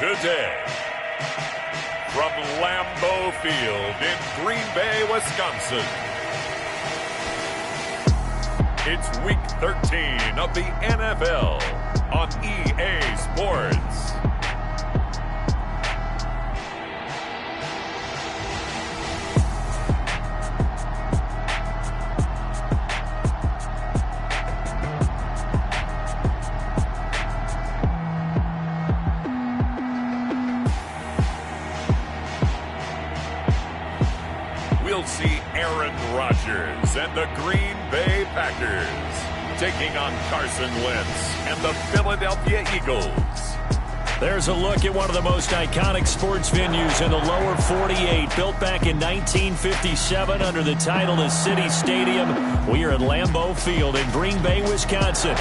today. From Lambeau Field in Green Bay, Wisconsin. It's Week 13 of the NFL on EA Sports. We'll see Aaron Rodgers and the Green Bay Packers taking on Carson Wentz and the Philadelphia Eagles. There's a look at one of the most iconic sports venues in the lower 48, built back in 1957 under the title of City Stadium. We are at Lambeau Field in Green Bay, Wisconsin.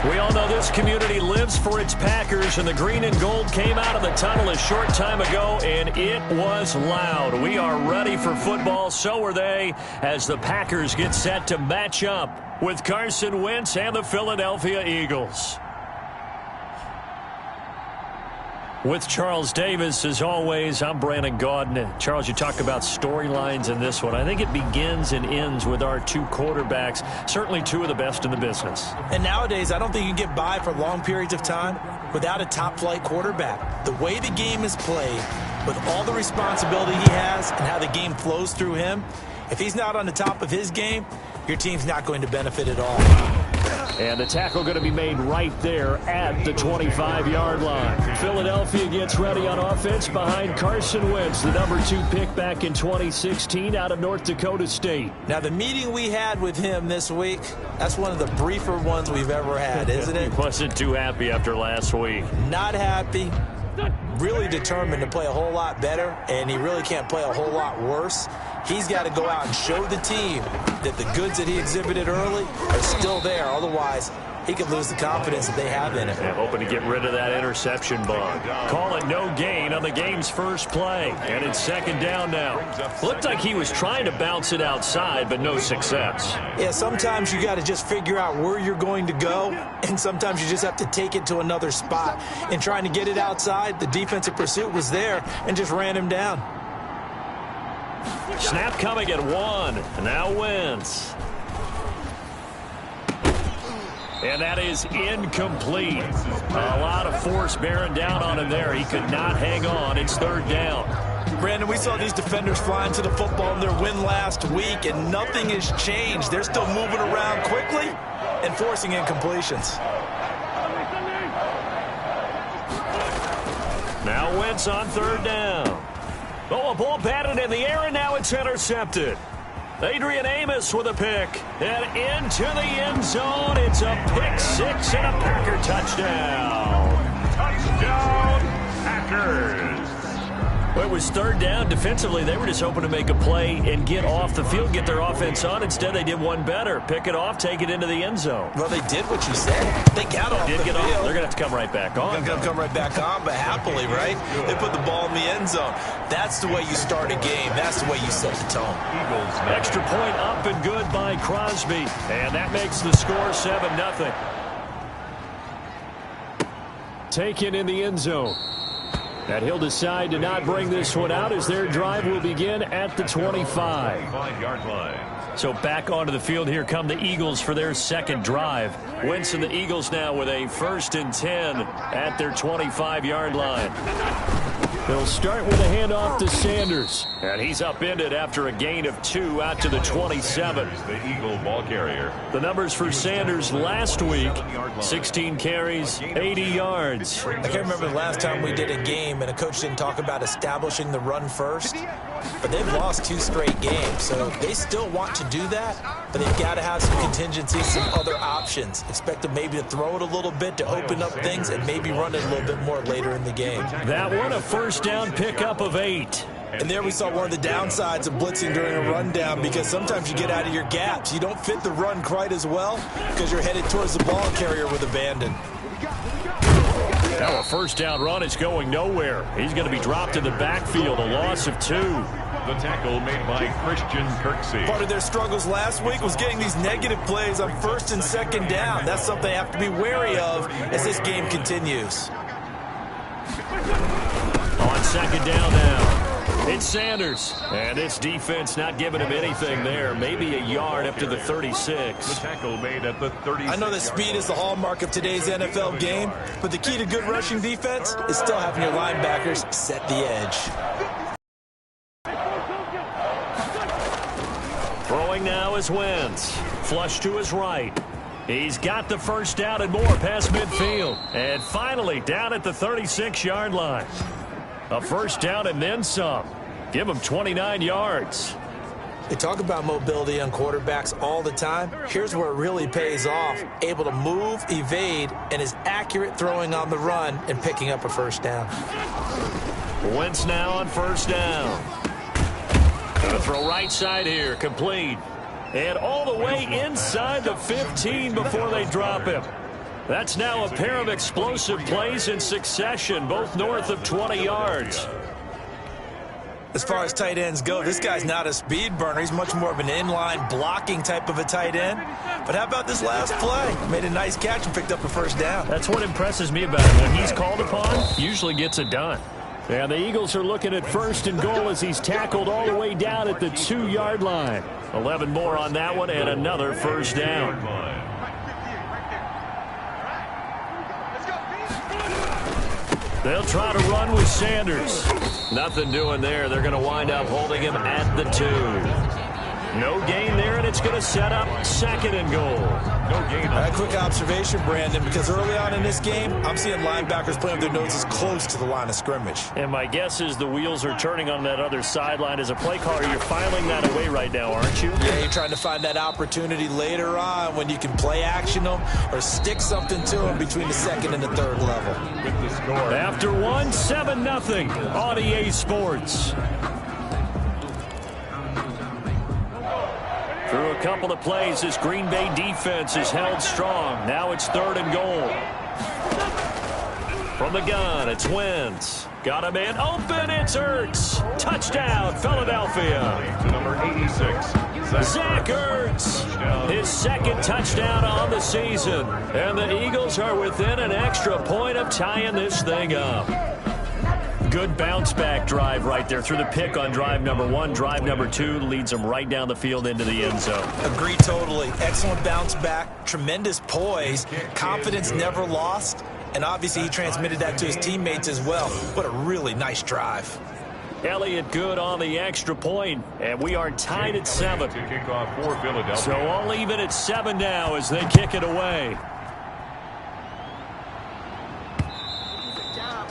We all know this community lives for its Packers, and the green and gold came out of the tunnel a short time ago, and it was loud. We are ready for football, so are they, as the Packers get set to match up with Carson Wentz and the Philadelphia Eagles. With Charles Davis, as always, I'm Brandon Gaudin. Charles, you talk about storylines in this one. I think it begins and ends with our two quarterbacks, certainly two of the best in the business. And nowadays, I don't think you can get by for long periods of time without a top-flight quarterback. The way the game is played, with all the responsibility he has and how the game flows through him, if he's not on the top of his game, your team's not going to benefit at all. And the tackle going to be made right there at the 25-yard line. Philadelphia gets ready on offense behind Carson Wentz, the number 2 pick back in 2016 out of North Dakota State. Now, the meeting we had with him this week, that's one of the briefer ones we've ever had, isn't it? He wasn't too happy after last week. Not happy. Really determined to play a whole lot better, and he really can't play a whole lot worse. He's got to go out and show the team that the goods that he exhibited early are still there. Otherwise, he could lose the confidence that they have in him. Yeah, hoping to get rid of that interception bug. Call it no gain on the game's first play. And it's second down now. Looked like he was trying to bounce it outside, but no success. Yeah, sometimes you got to just figure out where you're going to go, and sometimes you just have to take it to another spot. And trying to get it outside, the defensive pursuit was there and just ran him down. Snap coming at 1. Now Wentz. And that is incomplete. A lot of force bearing down on him there. He could not hang on. It's third down. Brandon, we saw these defenders flying to the football in their win last week, and nothing has changed. They're still moving around quickly and forcing incompletions. Now Wentz on third down. Oh, a ball batted in the air, and now it's intercepted. Adrian Amos with a pick. And into the end zone. It's a pick six and a Packer touchdown. Touchdown, Packers. Well, it was third down. Defensively, they were just hoping to make a play and get off the field, get their offense on. Instead, they did one better. Pick it off, take it into the end zone. Well, they did what you said. They got off the field. They're going to have to come right back on. They're going to come right back on, but happily, right? They put the ball in the end zone. That's the way you start a game. That's the way you set the tone. Eagles. Extra point up and good by Crosby. And that makes the score 7-0. Taken in the end zone. And he'll decide to not bring this one out as their drive will begin at the 25-yard line. So back onto the field, here come the Eagles for their second drive. Wentz and the Eagles now with a 1st and 10 at their 25-yard line. They'll start with a handoff to Sanders. And he's upended after a gain of 2 out to the 27. The Eagle ball carrier. The numbers for Sanders last week, 16 carries, 80 yards. I can't remember the last time we did a game and a coach didn't talk about establishing the run first. But they've lost 2 straight games, so they still want to do that. But they've got to have some contingencies, some other options. Expect them maybe to throw it a little bit to open up things and maybe run it a little bit more later in the game. That one, a first down pickup of 8. And there we saw one of the downsides of blitzing during a rundown, because sometimes you get out of your gaps. You don't fit the run quite as well because you're headed towards the ball carrier with abandon. Now a first down run is going nowhere. He's going to be dropped in the backfield, a loss of 2. The tackle made by Christian Kirksey. Part of their struggles last week was getting these negative plays on 1st and 2nd down. That's something they have to be wary of as this game continues. second down now. It's Sanders, and this defense not giving him anything there. Maybe a yard up to the 36. The tackle made at the 36. I know that speed is the hallmark of today's NFL game, but the key to good rushing defense is still having your linebackers set the edge. Throwing now is Wentz. Flush to his right. He's got the first down and more past midfield. And finally down at the 36-yard line. A first down and then some. Give him 29 yards. They talk about mobility on quarterbacks all the time. Here's where it really pays off. Able to move, evade, and is accurate throwing on the run and picking up a first down. Wentz now on first down. Gonna throw right side here, complete. And all the way inside the 15 before they drop him. That's now a pair of explosive plays in succession, both north of 20 yards. As far as tight ends go, this guy's not a speed burner. He's much more of an inline blocking type of a tight end. But how about this last play? Made a nice catch and picked up a first down. That's what impresses me about him. When he's called upon, usually gets it done. And the Eagles are looking at first and goal as he's tackled all the way down at the 2-yard line. 11 more on that one and another first down. They'll try to run with Sanders. Nothing doing there. They're going to wind up holding him at the 2. No gain there, and it's going to set up second and goal. No gain. A quick observation, Brandon, because early on in this game, I'm seeing linebackers playing with their noses close to the line of scrimmage. And my guess is the wheels are turning on that other sideline. As a play caller, you're filing that away right now, aren't you? Yeah, you're trying to find that opportunity later on when you can play action them or stick something to them between the second and the third level. With the score. After one, 7-0 on EA Sports. Through a couple of plays, this Green Bay defense is held strong. Now it's third and goal. From the gun, it's Wentz. Got him in. Open, it's Ertz. Touchdown, Philadelphia. To number 86, Zach Ertz. His second touchdown on the season. And the Eagles are within an extra point of tying this thing up. Good bounce-back drive right there through the pick on drive number 1. Drive number 2 leads them right down the field into the end zone. Agree totally. Excellent bounce-back, tremendous poise, confidence never lost, and obviously he transmitted that to his teammates as well. What a really nice drive. Elliott good on the extra point, and we are tied at 7. to kick off for Philadelphia. So all even at 7 now as they kick it away.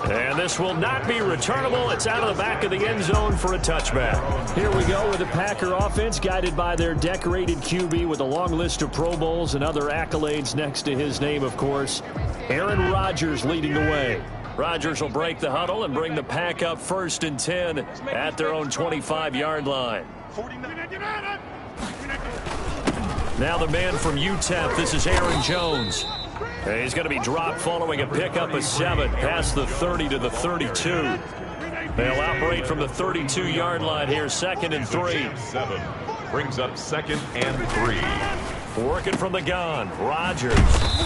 And this will not be returnable. It's out of the back of the end zone for a touchback. Here we go with the Packer offense guided by their decorated QB with a long list of Pro Bowls and other accolades next to his name, of course. Aaron Rodgers leading the way. Rodgers will break the huddle and bring the Pack up 1st and 10 at their own 25-yard line. Now the man from UTEP, this is Aaron Jones. He's going to be dropped following a pickup of 7 past the 30 to the 32. They'll operate from the 32-yard line here, 2nd and 3. 7 brings up 2nd and 3. Working from the gun, Rodgers.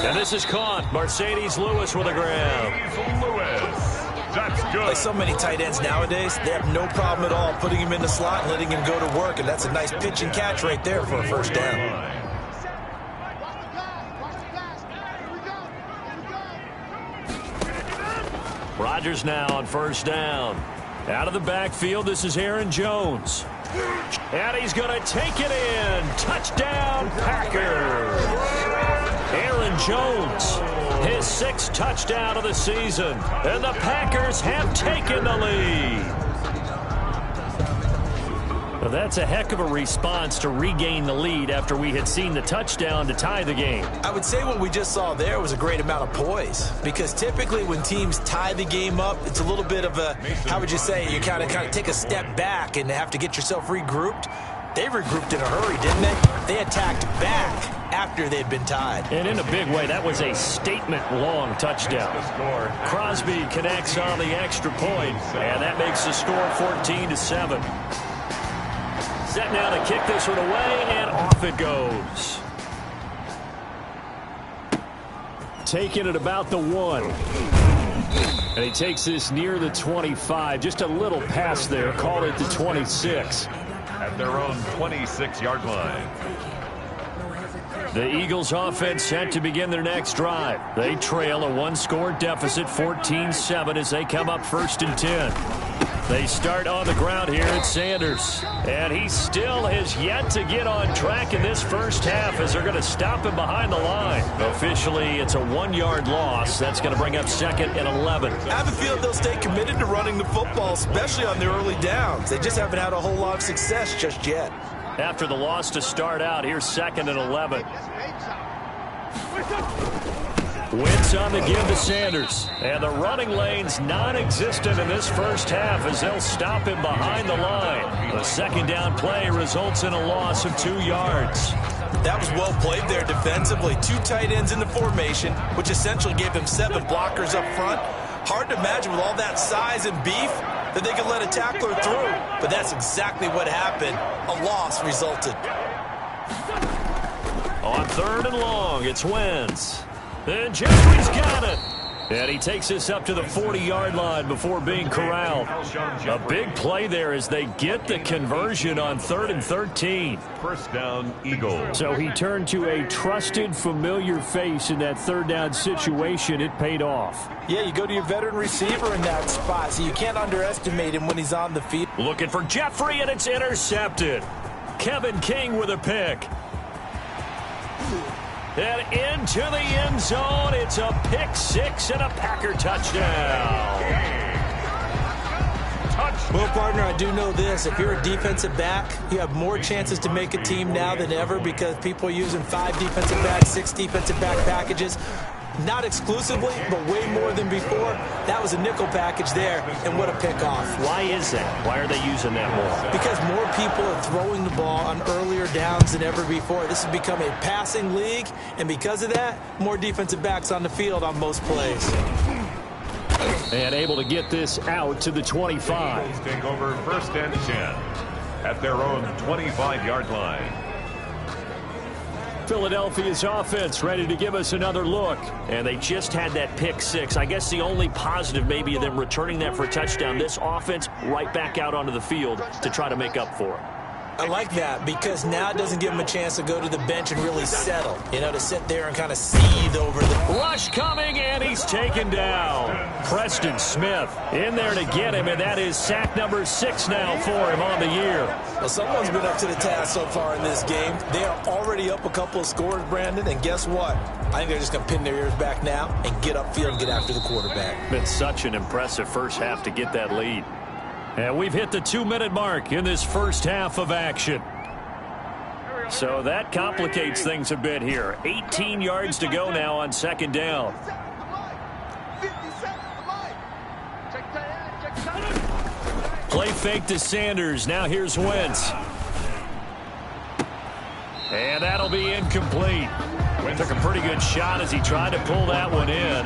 And this is caught. Mercedes Lewis with a grab. Lewis. That's good. Like so many tight ends nowadays, they have no problem at all putting him in the slot and letting him go to work, and that's a nice pitch and catch right there for a first down. Rodgers now on first down. Out of the backfield, this is Aaron Jones. And he's going to take it in. Touchdown, Packers. Aaron Jones, his 6th touchdown of the season. And the Packers have taken the lead. Well, that's a heck of a response to regain the lead after we had seen the touchdown to tie the game. I would say what we just saw there was a great amount of poise, because typically when teams tie the game up, it's a little bit of a, how would you say, you kind of take a step back and have to get yourself regrouped. They regrouped in a hurry, didn't they? They attacked back after they'd been tied. And in a big way, that was a statement-long touchdown. Crosby connects on the extra point, and that makes the score 14-7. Set now to kick this one away, and off it goes. Taking it about the 1. And he takes this near the 25. Just a little pass there. Call it the 26. At their own 26-yard line. The Eagles offense set to begin their next drive. They trail a one-score deficit, 14-7, as they come up 1st and 10. They start on the ground here at Sanders. And he still has yet to get on track in this first half as they're going to stop him behind the line. Officially, it's a 1-yard loss. That's going to bring up 2nd and 11. I have a feeling they'll stay committed to running the football, especially on the early downs. They just haven't had a whole lot of success just yet. After the loss to start out, here's 2nd and 11. Wentz on the give to Sanders. And the running lane's non-existent in this first half as they'll stop him behind the line. The second down play results in a loss of 2 yards. That was well played there defensively. 2 tight ends in the formation, which essentially gave them 7 blockers up front. Hard to imagine with all that size and beef that they could let a tackler through. But that's exactly what happened. A loss resulted. On 3rd and long, it's Wentz. And Jeffrey's got it. And he takes this up to the 40-yard line before being corralled. A big play there as they get the conversion on 3rd and 13. First down, Eagles. So he turned to a trusted, familiar face in that 3rd down situation. It paid off. Yeah, you go to your veteran receiver in that spot, so you can't underestimate him when he's on the field. Looking for Jeffrey, and it's intercepted. Kevin King with a pick. And into the end zone, it's a pick-6 and a Packer touchdown. Well, partner, I do know this. If you're a defensive back, you have more chances to make a team now than ever because people are using 5 defensive backs, 6 defensive back packages. Not exclusively, but way more than before. That was a nickel package there, and what a pickoff. Why is that? Why are they using that more? Because more people are throwing the ball on earlier downs than ever before. This has become a passing league, and because of that, more defensive backs on the field on most plays. And able to get this out to the 25. Take over 1st and 10 at their own 25-yard line. Philadelphia's offense ready to give us another look. And they just had that pick-6. I guess the only positive maybe of them returning that for a touchdown. This offense right back out onto the field to try to make up for it. I like that because now it doesn't give him a chance to go to the bench and really settle. You know, to sit there and kind of seethe over the... Rush coming, and he's taken down. Preston Smith in there to get him, and that is sack number 6 now for him on the year. Well, someone's been up to the task so far in this game. They are already up a couple of scores, Brandon, and guess what? I think they're just going to pin their ears back now and get upfield and get after the quarterback. Been such an impressive first half to get that lead. And we've hit the 2-minute mark in this first half of action. So that complicates things a bit here. 18 yards to go now on 2nd down. Play fake to Sanders. Now here's Wentz. And that'll be incomplete. Took a pretty good shot as he tried to pull that one in.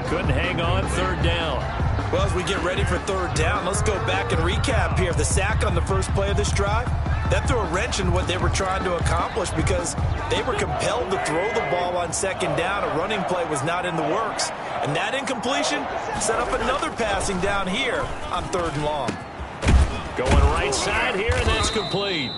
Couldn't hang on 3rd down. Well, as we get ready for 3rd down, let's go back and recap here. The sack on the first play of this drive, that threw a wrench in what they were trying to accomplish because they were compelled to throw the ball on 2nd down. A running play was not in the works. And that incompletion set up another passing down here on 3rd and long. Going right side here, and that's complete.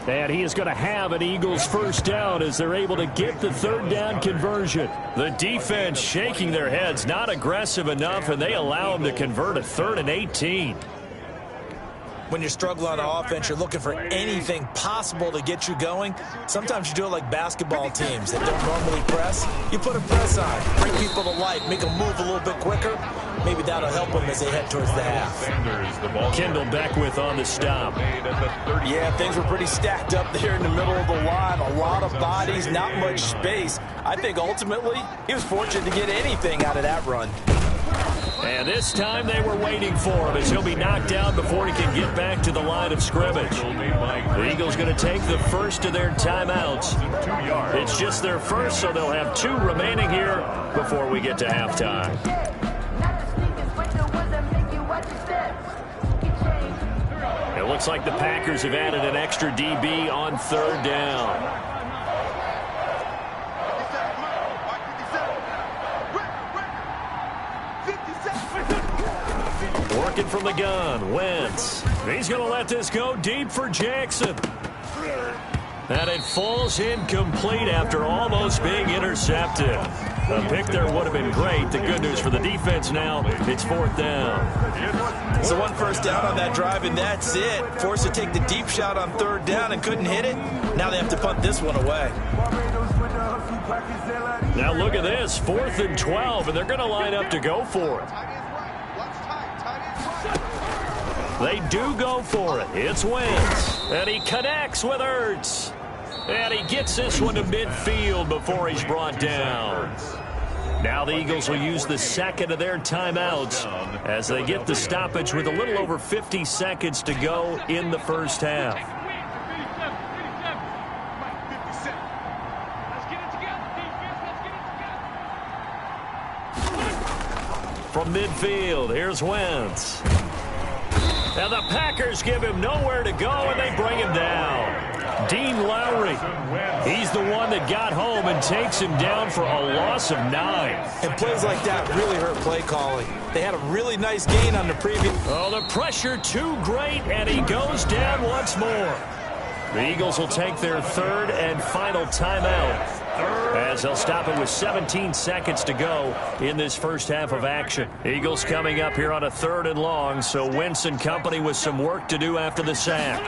And he is going to have an Eagles first down as they're able to get the 3rd down conversion. The defense shaking their heads, not aggressive enough, and they allow them to convert a 3rd and 18. When you're struggling on offense, you're looking for anything possible to get you going. Sometimes you do it like basketball teams that don't normally press. You put a press on, bring people to life, make them move a little bit quicker. Maybe that'll help them as they head towards the half. Kendall Beckwith on the stop. Yeah, things were pretty stacked up there in the middle of the line. A lot of bodies, not much space. I think ultimately he was fortunate to get anything out of that run. And this time they were waiting for him as he'll be knocked down before he can get back to the line of scrimmage. The Eagles going to take the first of their timeouts. It's just their first, so they'll have 2 remaining here before we get to halftime. It looks like the Packers have added an extra DB on 3rd down. Looking from the gun, Wentz. He's going to let this go deep for Jackson. And it falls incomplete after almost being intercepted. A pick there would have been great. The good news for the defense now, it's 4th down. So 1 first down on that drive, and that's it. Forced to take the deep shot on 3rd down and couldn't hit it. Now they have to punt this one away. Now look at this, 4th and 12, and they're going to line up to go for it. They do go for it. It's Wentz, and he connects with Ertz. And he gets this one to midfield before he's brought down. Now the Eagles will use the second of their timeouts as they get the stoppage with a little over 50 seconds to go in the first half. From midfield, here's Wentz. And the Packers give him nowhere to go, and they bring him down. Dean Lowry, he's the one that got home and takes him down for a loss of 9. And plays like that really hurt play calling. They had a really nice gain on the previous. Oh, the pressure too great, and he goes down once more. The Eagles will take their 3rd and final timeout as they'll stop it with 17 seconds to go in this first half of action. Eagles coming up here on a 3rd and long, so Wentz and company with some work to do after the sack.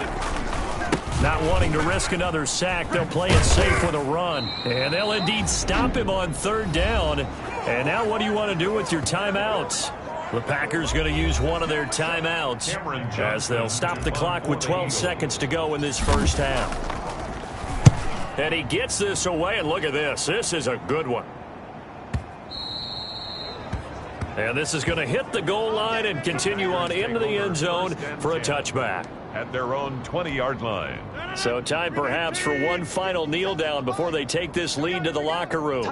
Not wanting to risk another sack, they'll play it safe with a run. And they'll indeed stop him on 3rd down. And now what do you want to do with your timeouts? The Packers going to use one of their timeouts as they'll stop the clock with 12 seconds to go in this first half. And he gets this away, and look at this. This is a good one. And this is going to hit the goal line and continue on into the end zone for a touchback. At their own 20-yard line. So time perhaps for one final kneel down before they take this lead to the locker room.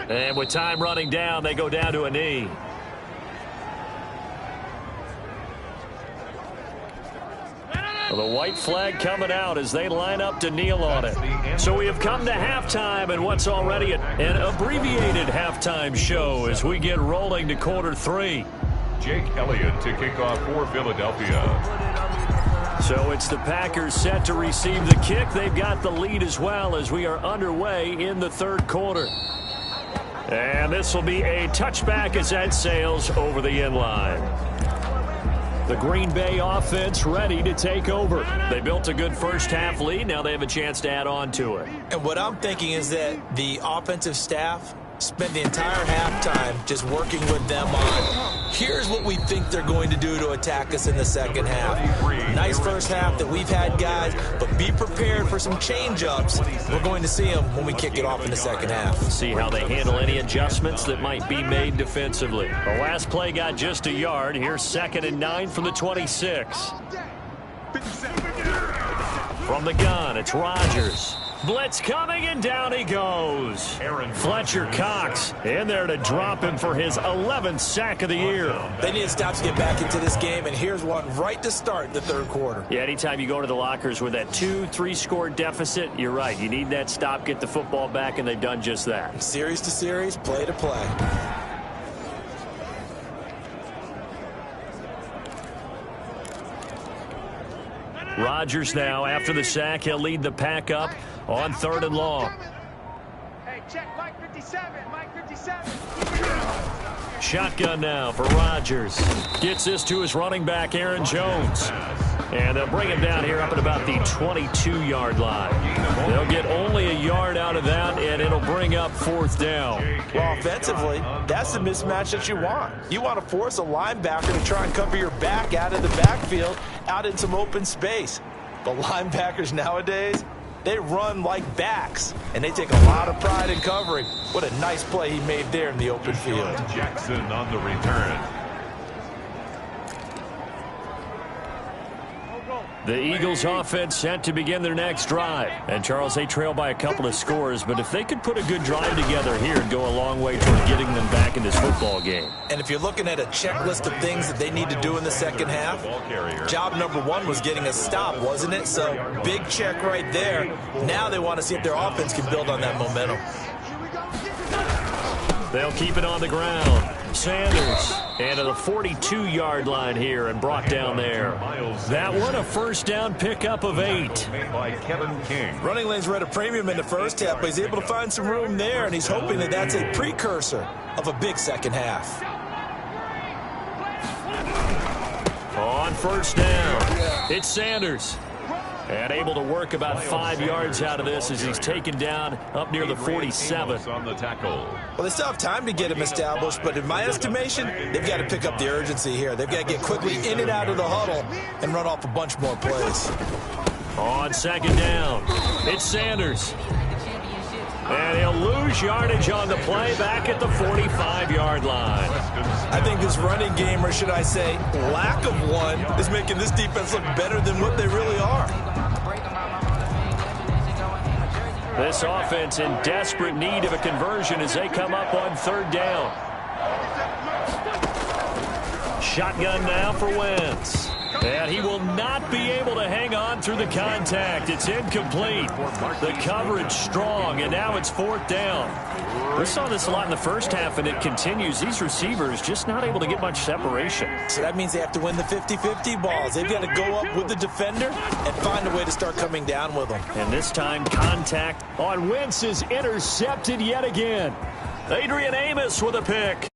And with time running down, they go down to a knee. Well, the white flag coming out as they line up to kneel on it. So we have come to halftime, and what's already an abbreviated halftime show as we get rolling to quarter 3. Jake Elliott to kick off for Philadelphia. So it's the Packers set to receive the kick. They've got the lead as well as we are underway in the 3rd quarter. And this will be a touchback as that sails over the end line. The Green Bay offense ready to take over. They built a good first half lead. Now they have a chance to add on to it. And what I'm thinking is that the offensive staff spent the entire halftime just working with them on, here's what we think they're going to do to attack us in the second half. Nice first half that we've had, guys, but be prepared for some change-ups. We're going to see them when we kick it off in the second half. See how they handle any adjustments that might be made defensively. The last play got just a yard. Here's 2nd and 9 from the 26. From the gun, it's Rodgers. Blitz coming, and down he goes. Fletcher Cox in there to drop him for his 11th sack of the year. They need to stop to get back into this game, and here's one right to start the 3rd quarter. Yeah, anytime you go to the lockers with that 2-3 score deficit, you're right. You need that stop, get the football back, and they've done just that. Series to series, play to play. Rodgers now, after the sack, he'll lead the pack up on 3rd and long. Hey, check Mike 57, Mike 57. Shotgun now for Rodgers. Gets this to his running back, Aaron Jones. And they'll bring him down here up at about the 22-yard line. They'll get only a yard out of that, and it'll bring up 4th down. Well, offensively, that's the mismatch that you want. You want to force a linebacker to try and cover your back out of the backfield, out in some open space. The linebackers nowadays, they run like backs, and they take a lot of pride in covering. What a nice play he made there in the open field. Jackson on the return. The Eagles offense set to begin their next drive. And, Charles, they trail by a couple of scores, but if they could put a good drive together here, it'd go a long way toward getting them back in this football game. And if you're looking at a checklist of things that they need to do in the second half, job number 1 was getting a stop, wasn't it? So, big check right there. Now they want to see if their offense can build on that momentum. They'll keep it on the ground. Sanders, and to the 42-yard line here and brought down there. That one, a first down pickup of 8. By Kevin King. Running lanes were at a premium in the first half, but he's able to find some room there, and he's hoping that that's a precursor of a big second half. On first down, it's Sanders. And able to work about 5 yards out of this as he's taken down up near the 47. On the tackle. Well, they still have time to get him established, but in my estimation, they've got to pick up the urgency here. They've got to get quickly in and out of the huddle and run off a bunch more plays. On second down, it's Sanders. And he'll lose yardage on the play back at the 45-yard line. I think this running game, or should I say lack of one, is making this defense look better than what they really are. This offense in desperate need of a conversion as they come up on third down. Shotgun now for Wentz. And he will not be able to hang on through the contact. It's incomplete. The coverage strong, and now it's fourth down. We saw this a lot in the first half, and it continues. These receivers just not able to get much separation. So that means they have to win the 50-50 balls. They've got to go up with the defender and find a way to start coming down with them. And this time, contact on Wentz is intercepted yet again. Adrian Amos with a pick.